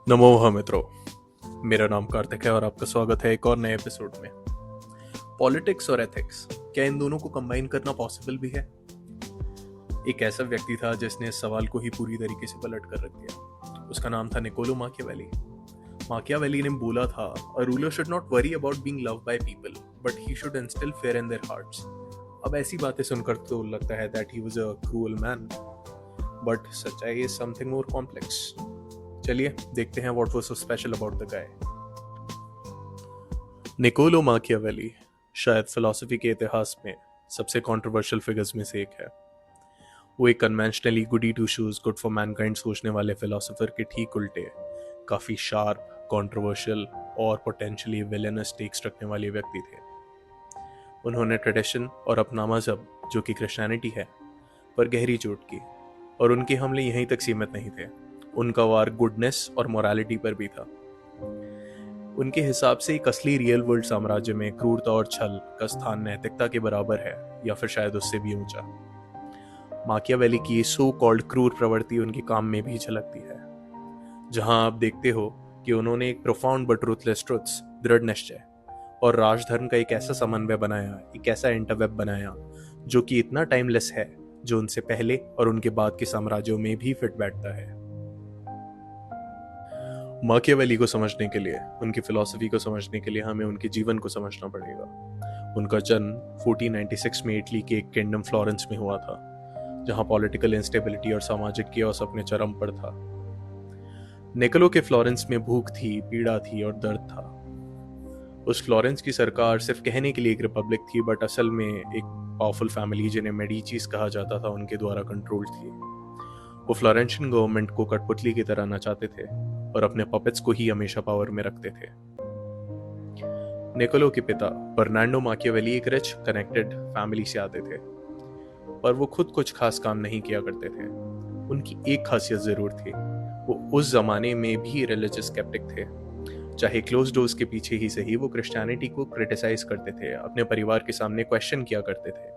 नमोह मित्रों, मेरा नाम कार्तिक है और आपका स्वागत है एक और नए एपिसोड में। पॉलिटिक्स और एथिक्स, क्या इन दोनों को कंबाइन करना पॉसिबल भी है? एक ऐसा व्यक्ति था जिसने इस सवाल को ही पूरी तरीके से पलट कर रख दिया। उसका नाम था निकोलो माकियावेली। माकियावेली ने बोला था, a ruler should not worry about being loved by people, but he should instill fear in their hearts. अब ऐसी बातें सुनकर तो लगता है that he was a cruel man, but सच्चाई इज समथिंग मोर कॉम्प्लेक्स। चलिए देखते हैं what was so special about the guy. Niccolo Machiavelli शायद फिलॉसफी के इतिहास में सबसे कंट्रोवर्शियल फिगर्स में से एक है। वो एक conventionally goody two shoes good for mankind सोचने वाले फिलोसोफर के ठीक उल्टे काफी शार्प, कंट्रोवर्शियल और पोटेंशियली विलेनस टेक्स रखने वाले व्यक्ति थे। उन्होंने ट्रेडिशन और अपना मजहब, जो कि क्रिश्चियनिटी है, पर गहरी चोट की, और उनके हमले यहीं तक सीमित नहीं थे। उनका वार गुडनेस और मोरालिटी पर भी था। उनके हिसाब से एक असली रियल वर्ल्ड साम्राज्य में क्रूरता और छल का स्थान नैतिकता के बराबर है, या फिर शायद उससे भी ऊंचा। माकियावेली की सो कॉल्ड क्रूर प्रवृत्ति उनके काम में भी झलकती है, जहां आप देखते हो कि उन्होंने एक प्रोफाउंड बट रूथलेस ट्रुथ्स, दृढ़ निश्चय और राजधर्म का एक ऐसा समन्वय बनाया, एक ऐसा इंटरवेब बनाया जो कि इतना टाइमलेस है, जो उनसे पहले और उनके बाद के साम्राज्यों में भी फिट बैठता है। माकियावेली को समझने के लिए, उनकी फिलॉसफी को समझने के लिए हमें उनके जीवन को समझना पड़ेगा। उनका जन्म 1496 में इटली के एक किंगडम फ्लोरेंस में हुआ था, जहां पॉलिटिकल इंस्टेबिलिटी और सामाजिक कियोस अपने चरम पर था। निकोलो के फ्लोरेंस में भूख थी, पीड़ा थी और दर्द था। उस फ्लोरेंस की सरकार सिर्फ कहने के लिए एक रिपब्लिक थी, बट असल में एक पावरफुल फैमिली जिन्हें मेडिचीज कहा जाता था, उनके द्वारा कंट्रोल्ड थी। वो फ्लोरेंशियन गवर्नमेंट को कठपुतली की तरह नचाते थे और अपने पपेट्स को ही हमेशा पावर में रखते थे। निकोलो के पिता बर्नार्डो माकियावेली एक रिच कनेक्टेड फैमिली से आते थे, पर वो खुद कुछ खास काम नहीं किया करते थे। उनकी एक खासियत जरूर थी, वो उस जमाने में भी रिलीजियस स्केप्टिक थे। चाहे क्लोज डोर्स के पीछे ही सही, वो क्रिश्चियनिटी को क्रिटिसाइज करते थे, अपने परिवार के सामने क्वेश्चन किया करते थे।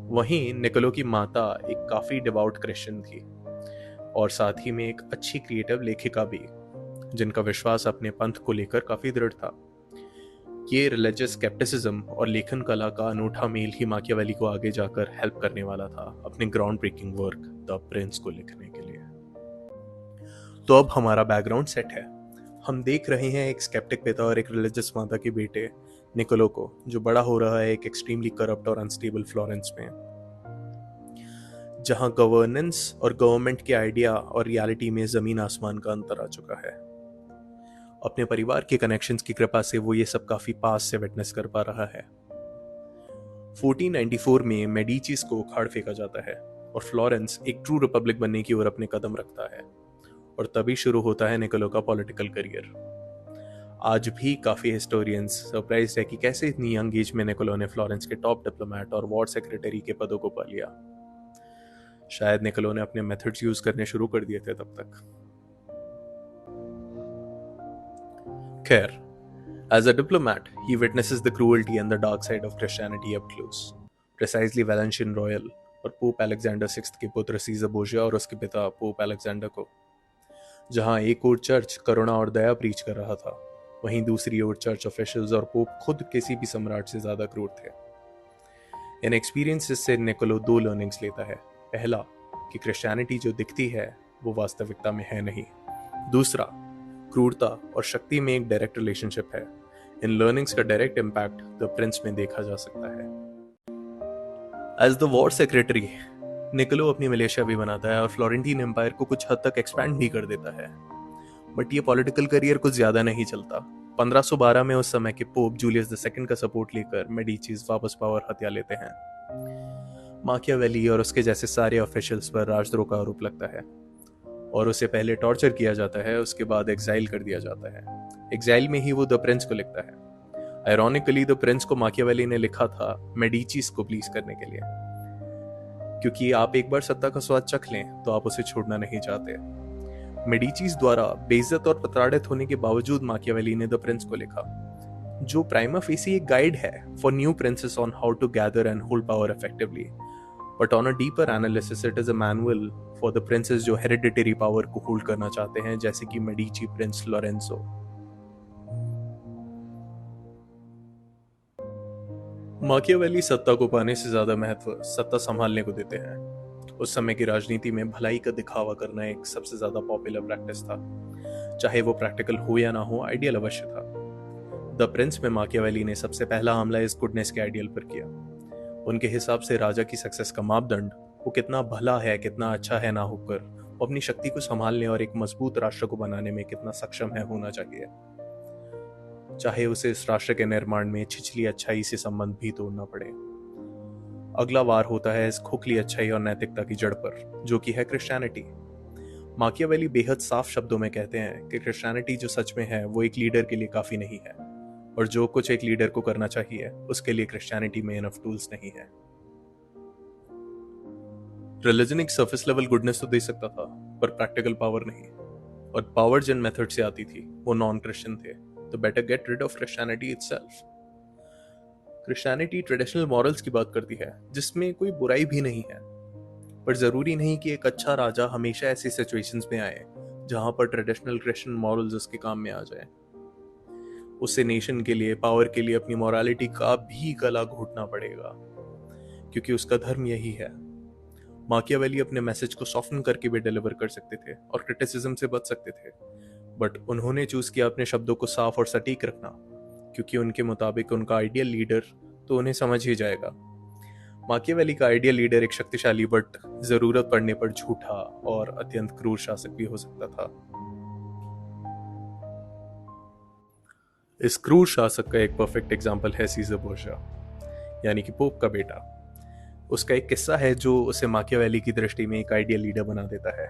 वहीं निकोलो की माता एक काफी डिवोट क्रिश्चियन थी और साथ ही में एक अच्छी क्रिएटिव लेखिका भी, जिनका विश्वास अपने पंथ को लेकर काफी दृढ़ था। ये रिलीजियस स्केप्टिसिज्म और लेखन कला का अनूठा मेल ही माकियावेली को आगे जाकर हेल्प करने वाला था अपने ground breaking work the prince को लिखने के लिए। तो अब हमारा बैकग्राउंड सेट है। हम देख रहे हैं एक स्केप्टिक पिता और एक रिलीजियस माता के बेटे निकोलो को, जो बड़ा हो रहा है एक एक्सट्रीमली करप्ट और अनस्टेबल फ्लोरेंस में, जहां गवर्नेंस और गवर्नमेंट के आइडिया और रियलिटी में जमीन आसमान का अंतर आ चुका है। अपने परिवार के कनेक्शंस की कृपा से वो ये सब काफी पास से विटनेस कर पा रहा है। 1494 में मेडिचीज को उखाड़ फेंका जाता है और फ्लोरेंस एक ट्रू रिपब्लिक बनने की ओर अपने कदम रखता है, और तभी शुरू होता है निकोलो का पॉलिटिकल करियर। आज भी काफी हिस्टोरियंस सरप्राइज है कि कैसे इतनी यंग एज में निकोलो ने फ्लोरेंस के टॉप डिप्लोमेट और वॉर सेक्रेटरी के पदों को पा लिया। शायद निकोलो ने अपने मेथड्स यूज करने शुरू कर दिए थे तब तक। खैर, as a diplomat, he witnesses the cruelty and the dark side of Christianity up close. Precisely Valentinian Royal और पोप अलेक्जेंडर सिक्स्थ के पुत्र सीजर बोर्जिया और उसके पिता पोप अलेक्जेंडर को, जहां एक ओर चर्च करुणा और दया प्रीच कर रहा था, वहीं दूसरी ओर चर्च ऑफिशियल्स और पोप खुद किसी भी सम्राट से ज्यादा क्रूर थे। इन एक्सपीरियंसेस से निकोलो दो लर्निंग्स लेता है। पहला, कि क्रिश्चियनिटी जो दिखती है वो वास्तविकता में है नहीं। दूसरा, क्रूरता और शक्ति में एक डायरेक्ट रिलेशनशिप है। इन लर्निंग्स का डायरेक्ट इम्पैक्ट द प्रिंस में देखा जा सकता है। As the war secretary, Niccolo अपनी मिलिशिया भी बनाता है और फ्लोरेंटीन एम्पायर को कुछ हद तक एक्सपैंड भी कर देता है। बट ये पॉलिटिकल करियर कुछ ज्यादा नहीं चलता। 1512 में उस समय के पोप जूलियस II का सपोर्ट लेकर मेडिचीज वापस पावर हत्या लेते हैं। माकियावेली और उसके जैसे सारे ऑफिशियल्स पर राजद्रोह का आरोप लगता है और उसे पहले टॉर्चर किया जाता है, उसके बाद एग्जाइल कर दिया जाता है। एग्जाइल में ही वो द प्रिंस को लिखता है। आयरॉनिकली द प्रिंस को माकियावेली ने लिखा था मेडिचीज को प्लीज करने के लिए, क्योंकि आप एक बार सत्ता का स्वाद चख लें तो आप उसे छोड़ना नहीं चाहते। मेडिचीज द्वारा बेइज्जत और प्रताड़ित होने के बावजूद माकियावेली ने द प्रिंस को लिखा, जो प्राइमा फेसी एक गाइड है for new princes on how to gather and hold power effectively, but on a deeper analysis it is a manual for the princes जो हेरिडिटरी पावर को होल्ड करना चाहते हैं, जैसे कि मेडिची प्रिंस लोरेंसो। माकियावेली सत्ता को पाने से ज्यादा महत्व सत्ता संभालने को देते हैं। उस समय की राजनीति में भलाई का दिखावा करना एक सबसे ज्यादा पॉपुलर प्रैक्टिस था। चाहे वो प्रैक्टिकल हो या ना हो, आइडियल अवश्य था। द प्रिंस में माकियावेली ने सबसे पहला हमला इस गुडनेस के आइडियल पर किया। उनके हिसाब से राजा की सक्सेस का मापदंड वो कितना भला है, कितना अच्छा है ना होकर, वो अपनी शक्ति को संभालने और एक मजबूत राष्ट्र को बनाने में कितना सक्षम है होना चाहिए, चाहे उसे इस राष्ट्र के निर्माण में छिछली अच्छाई से संबंध भी तोड़ना पड़े। अगला वार होता है इस खोखली अच्छाई और नैतिकता की जड़ पर, जो कि है क्रिश्चियनिटी। माकियावेली बेहद साफ शब्दों में कहते हैं कि क्रिश्चियनिटी जो सच में है वो एक लीडर के लिए काफी नहीं है, और जो कुछ एक लीडर को करना चाहिए उसके लिए क्रिश्चियनिटी में इनफ टूल्स नहीं है। रिलीजन एक सरफेस लेवल गुडनेस तो दे सकता था, पर प्रैक्टिकल पावर नहीं, और पावर जिन मेथड से आती थी वो नॉन क्रिश्चियन थे, तो better get rid of Christianity itself. Christianity traditional morals की बात करती है, जिसमें कोई बुराई भी नहीं है, पर जरूरी नहीं कि एक अच्छा राजा हमेशा ऐसी सिचुएशंस में आए जहां पर ट्रेडिशनल क्रिश्चियन मॉरल्स उसके काम में आ जाए। उसे नेशन के लिए, पावर के लिए अपनी मॉरलिटी का भी गला घोटना पड़ेगा, क्योंकि उसका धर्म यही है। माकियावेली अपने मैसेज को सॉफ्टन करके भी डिलीवर कर सकते थे और क्रिटिसिज्म से बच सकते थे, बट उन्होंने चूज किया अपने शब्दों को साफ और सटीक रखना, क्योंकि उनके मुताबिक उनका आइडियल लीडर तो उन्हें समझ ही जाएगा। माकियावेली का आइडियल लीडर एक शक्तिशाली बट जरूरत पड़ने पर झूठा और अत्यंत क्रूर शासक भी हो सकता था। इस क्रूर शासक का एक परफेक्ट एग्जाम्पल है सीजर बोर्जिया, यानी कि पोप का बेटा। उसका एक किस्सा है जो उसे माकियावेली की दृष्टि में एक आइडियल लीडर बना देता है।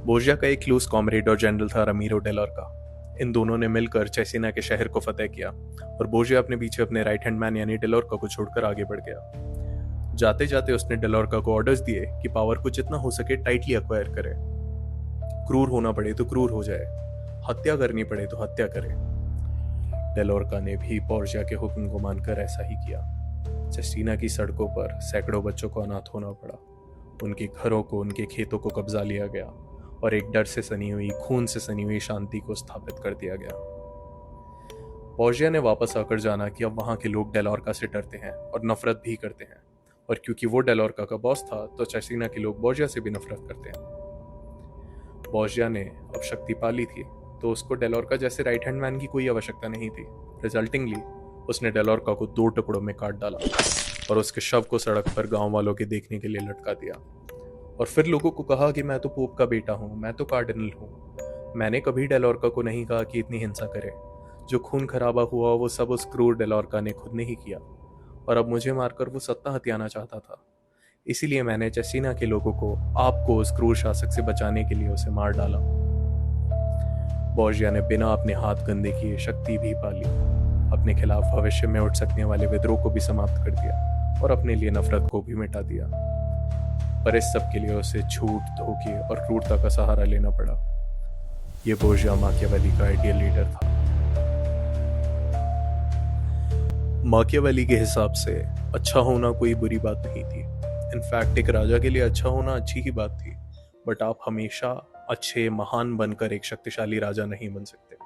बोर्जिया का एक क्लोज कॉमरेड और जनरल था रमीरो डेलोर्का। इन दोनों ने मिलकर चेसिना के शहर को फतेह किया, और बोर्जिया अपने पीछे अपने राइट हैंड मैन यानी डेलोर्का को छोड़कर आगे बढ़ गया। जाते जाते उसने डेलोर्का को ऑर्डर्स दिए कि पावर को जितना हो सके टाइटली एक्वायर करे, क्रूर होना पड़े तो क्रूर हो जाए, हत्या करनी पड़े तो हत्या करे। डेलोर्का ने भी बोर्जिया के हुक्म को मानकर ऐसा ही किया। चेस्टीना की सड़कों पर सैकड़ों बच्चों को अनाथ होना पड़ा, उनके घरों को, उनके खेतों को कब्जा लिया गया, और एक डर से सनी हुई, खून से सनी हुई शांति को स्थापित कर दिया गया। बोर्जिया ने वापस आकर जाना कि अब वहां के लोग डेलोर्का से डरते हैं और नफरत भी करते हैं, और क्योंकि वो डेलोर्का का बॉस था तो चेस्टीना के लोग बोर्जिया से भी नफरत करते हैं। बोर्जिया ने अब शक्ति पाली थी, तो उसको डेलोर्का जैसे राइट हैंड मैन की कोई आवश्यकता नहीं थी। रिजल्टिंगली उसने डेलोर्का को 2 टुकड़ों में काट डाला और उसके शव को सड़क पर गांव वालों के देखने के लिए लटका दिया, और फिर लोगों को कहा कि मैं तो पोप का बेटा हूं, मैं तो कार्डिनल हूं। मैंने कभी डेलोर्का को नहीं कहा कि इतनी हिंसा करे। जो खून खराबा हुआ वो सब उस क्रूर डेलोर्का ने खुद ने ही किया, और अब मुझे मारकर वो सत्ता हथियाना चाहता था। इसीलिए मैंने चेस्टीना के लोगों को, आपको उस क्रूर शासक से बचाने के लिए उसे मार डाला। बोर्जिया ने बिना अपने हाथ गंदे किए शक्ति भी पाली, अपने खिलाफ भविष्य में उठ सकने वाले विद्रोह को भी समाप्त कर दिया, और अपने लिए नफरत को भी मिटा दिया। पर इस सब के लिए उसे झूठ, धोखे और क्रूरता का सहारा लेना पड़ा। ये बोर्जिया माकियावेली का आइडियल लीडर था। माकियावेली के हिसाब से अच्छा होना कोई बुरी बात नहीं थी। इनफैक्ट एक राजा के लिए अच्छा होना अच्छी ही बात थी, बट आप हमेशा अच्छे, महान बनकर एक शक्तिशाली राजा नहीं बन सकते।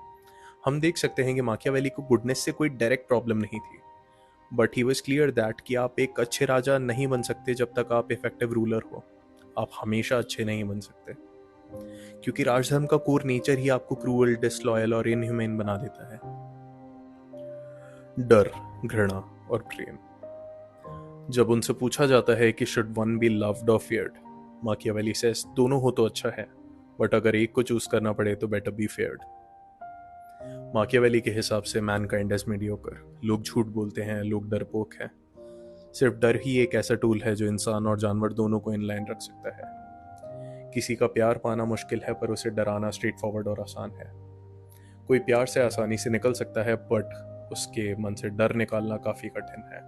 हम देख सकते हैं कि माकियावेली को गुडनेस से कोई डायरेक्ट प्रॉब्लम नहीं थी, but he was clear that कि आप एक अच्छे राजा नहीं बन सकते जब तक आप इफेक्टिव रूलर हो। आप हमेशा अच्छे नहीं बन सकते, क्योंकि राजधर्म का कोर नेचर ही आपको क्रूअल, डिसलॉयल और इनह्यूमेन बना देता है। डर, घृणा और प्रेम। जब उनसे पूछा जाता है कि शुड वन बी लव्ड और फियर्ड, माकियावेली सेज दोनों हो तो अच्छा है, बट अगर एक को चूज करना पड़े तो बेटर बी फेयर्ड। माकियावेली के हिसाब से मैनकाइंड इज मीडियोकर। लोग झूठ बोलते हैं, लोग डरपोक हैं। सिर्फ डर ही एक ऐसा टूल है जो इंसान और जानवर दोनों को इन लाइन रख सकता है। किसी का प्यार पाना मुश्किल है, पर उसे डराना स्ट्रेट फॉरवर्ड और आसान है। कोई प्यार से आसानी से निकल सकता है, बट उसके मन से डर निकालना काफी कठिन है।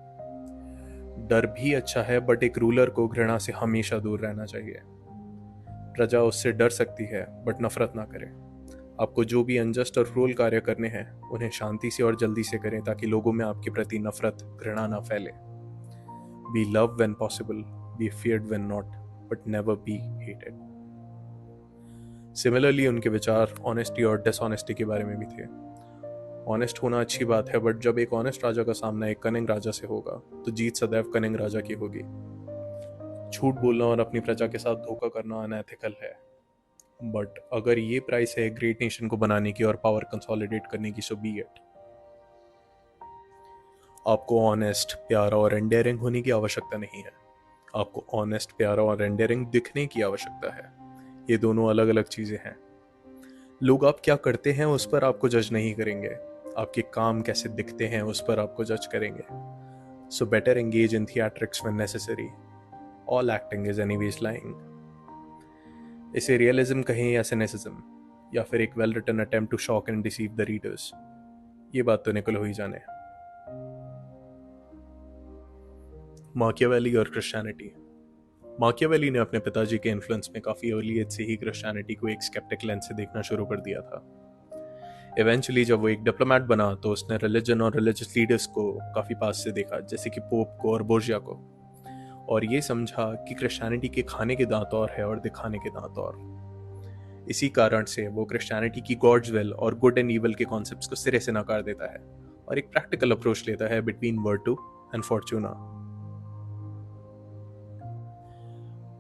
डर भी अच्छा है, बट एक रूलर को घृणा से हमेशा दूर रहना चाहिए। प्रजा उससे डर सकती है, बट नफरत ना करे। आपको जो भी अनजस्ट और क्रूर कार्य करने हैं उन्हें शांति से और जल्दी से करें, ताकि लोगों में आपके प्रति नफरत, घृणा ना फैले। Be loved when possible, be feared when not, but never be hated. Similarly उनके विचार ऑनेस्टी और डिसऑनेस्टी के बारे में भी थे. ऑनेस्ट होना अच्छी बात है, बट जब एक ऑनेस्ट राजा का सामना एक कनिंग राजा से होगा तो जीत सदैव कनिंग राजा की होगी. झूठ बोलना और अपनी प्रजा के साथ धोखा करना अनएथिकल है, बट अगर ये प्राइस है ग्रेट नेशन को बनाने की और पावर कंसोलिडेट करने की, सो बी इट. आपको ऑनेस्ट, प्यारा और एंडेयरिंग होने की आवश्यकता नहीं है. आपको ऑनेस्ट, प्यारा और एंडेयरिंग दिखने की आवश्यकता है. ये दोनों अलग अलग चीजें हैं. लोग आप क्या करते हैं उस पर आपको जज नहीं करेंगे. आपके काम कैसे दिखते हैं उस पर आपको जज करेंगे. So better engage in theatrics when necessary. All acting is anyways lying. इसे रियलिज्म कहें या सिनेसिज्म, या फिर एक well written attempt to shock and deceive the readers, ये बात तो निकल ही जाने. माकियावेली और क्रिश्चियनिटी. माकियावेली ने अपने पिताजी के इन्फ्लुएंस में काफी अर्ली एज से ही क्रिश्चियनिटी को एक स्केप्टिक लेंस से देखना शुरू कर दिया था. इवेंचुअली जब वो एक डिप्लोमेट बना तो उसने रिलीजन और रिलीजियस लीडर्स को काफी पास से देखा, जैसे कि पोप को और बोर्जिया को, और ये समझा कि क्रिश्चियनिटी के खाने के दांत और है और दिखाने के दांत और. इसी कारण से वो क्रिश्चियनिटी की गॉड्स विल और गुड एंड ईवल के कॉन्सेप्ट्स को सिरे से नकार देता है और एक प्रैक्टिकल अप्रोच लेता है बिटवीन वर्टू एंड फॉर्चूना.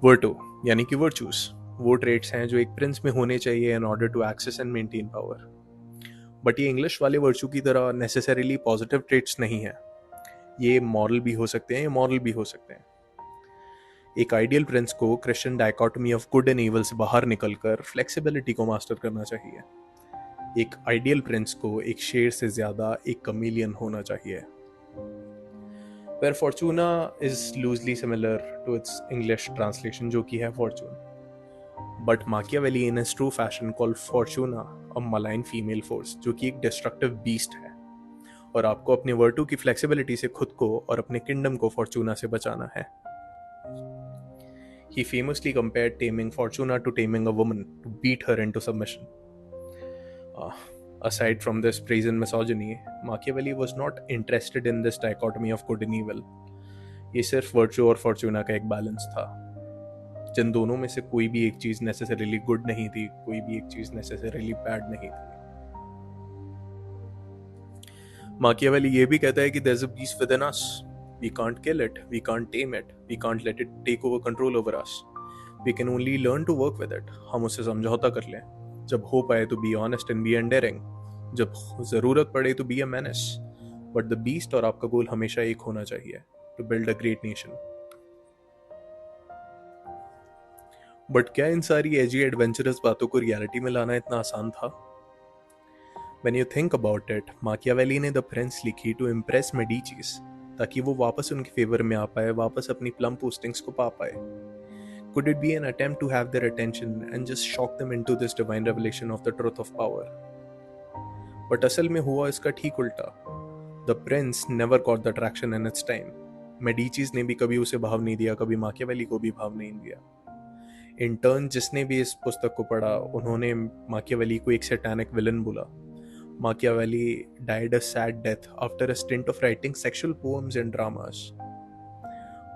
वर्टू यानी कि वर्चूस वो ट्रेट्स हैं जो एक प्रिंस में होने चाहिए in order to access and maintain power. But ये इंग्लिश वाले वर्चू की तरह नेसेसरीली पॉजिटिव ट्रेट्स नहीं है. ये मॉरल भी हो सकते हैं, ये मॉरल भी हो सकते हैं. एक आइडियल प्रिंस को Christian dichotomy of good and evil से बाहर निकलकर फ्लेक्सिबिलिटी को मास्टर करना चाहिए. एक आइडियल प्रिंस को एक शेर से ज्यादा एक कमीलियन होना चाहिए. Where Fortuna is loosely similar to its English translation जो कि है fortune. But Machiavelli in his true fashion called Fortuna a malign female force जो कि एक destructive beast है, और आपको अपने वर्टू की फ्लेक्सिबिलिटी से खुद को और अपने किंगडम को फॉर्चूना से बचाना है. He famously compared taming Fortuna to taming a woman to beat her into submission. Aside from this praise and misogyny, Machiavelli was not interested in this dichotomy of good and evil. ये सिर्फ virtue और Fortuna का एक balance था, जिन दोनों में से कोई भी एक चीज नेसेसरीली गुड नहीं थी, कोई भी एक चीज नेसेसरीली बैड नहीं थी. Machiavelli ये भी कहता है कि there's a beast within us. We can't kill it, we can't tame it, we can't let it take over control over us. We can only learn to work with it. हम उससे समझौता कर लें. जब हो पाए तो be honest and be endearing. जब जरूरत पड़े तो be a menace. But the beast और आपका गोल हमेशा एक होना चाहिए, to build a great nation. But क्या इन सारी एजी एडवेंचरस बातों को रियलिटी में लाना इतना आसान था? When you think about it, Machiavelli ने The Prince लिखी to impress Medicis, ताकि वो वापस उनके फेवर में आ पाए, वापस अपनी प्लम पोस्टिंग्स को पा पाए. Could it be an attempt to have their attention and just shock them into this divine revelation of the truth of power? But असल में हुआ इसका ठीक उल्टा. The Prince never got the traction in its time. Medicis ने भी कभी उसे भाव नहीं दिया, कभी Machiavelli को भी भाव नहीं दिया. In turn, जिसने भी इस पुस्तक को पढ़ा, उन्होंने Machiavelli को एक सैटानिक विलन बोला. Machiavelli died a sad death after a stint of writing sexual poems and dramas.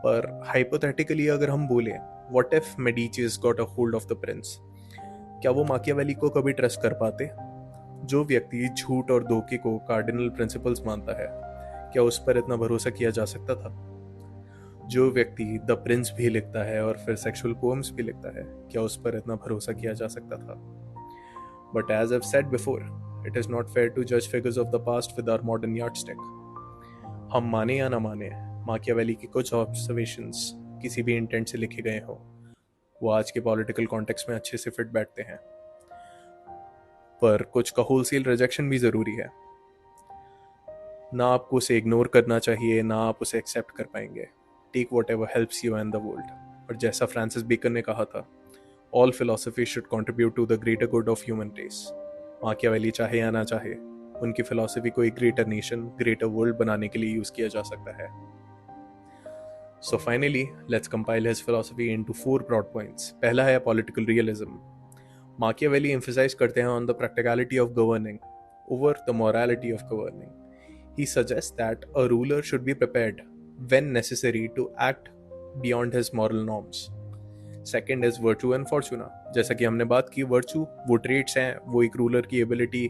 पर hypothetically अगर हम बोलें, what if Medicis got a hold of the Prince? क्या वो Machiavelli को कभी ट्रस्ट कर पाते? जो व्यक्ति झूठ और धोखे को कार्डिनल प्रिंसिपल्स मानता है, क्या उस पर इतना भरोसा किया जा सकता था? जो व्यक्ति द प्रिंस भी लिखता है और फिर सेक्सुअल पोएम्स भी लिखता है, क्या उस पर इतना भरोसा किया जा सकता था? But as I have said before, it is not fair to जज figures of the past with our modern yardstick. हम माने या ना माने, माकियावेली की कुछ ऑब्जर्वेशंस किसी भी इंटेंट से लिखे गए हो, वो आज के पॉलिटिकल कॉन्टेक्स्ट में अच्छे से फिट बैठते हैं. पर कुछ का होलसेल रिजेक्शन भी जरूरी है. ना आपको उसे इग्नोर करना चाहिए, ना आप उसे एक्सेप्ट कर पाएंगे. Take whatever helps you and the world. और जैसा फ्रांसिस बेकन ने कहा था, all philosophy should contribute to the greater good of human race. Machiavelli चाहे या ना चाहे, उनकी फिलोसफी को एक ग्रेटर नेशन, ग्रेटर वर्ल्ड बनाने के लिए यूज किया जा सकता है. So finally, let's compile his philosophy into 4 broad points. पहला है political realism. Machiavelli emphasize करते हैं on the practicality of governing over the morality of governing. He suggests that a ruler should be prepared when necessary to act beyond his moral norms. Second is virtue and fortuna. जैसा कि हमने बात की, virtue वो traits हैं, वो एक ruler की ability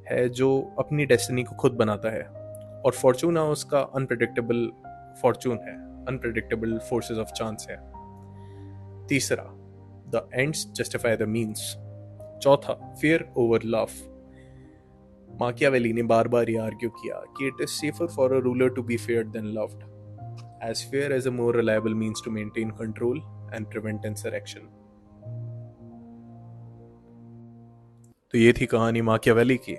है जो अपनी destiny को खुद बनाता है, और fortuna उसका unpredictable fortune है, unpredictable forces of chance है. तीसरा, the ends justify the means. चौथा, fear over love. माकियावेली ने बार बार ये आर्ग्यू किया कि it is safer for a ruler to be feared than loved, as fear is a more reliable means to maintain control and prevent insurrection. तो ये थी कहानी माकियावेली की.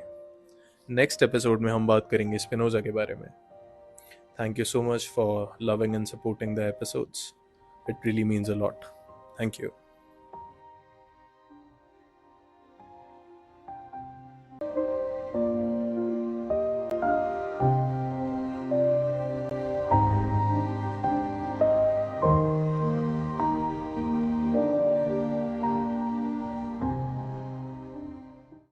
नेक्स्ट एपिसोड में हम बात करेंगे स्पिनोजा के बारे में. Thank you so much for loving and supporting the episodes. It really means a lot. Thank you.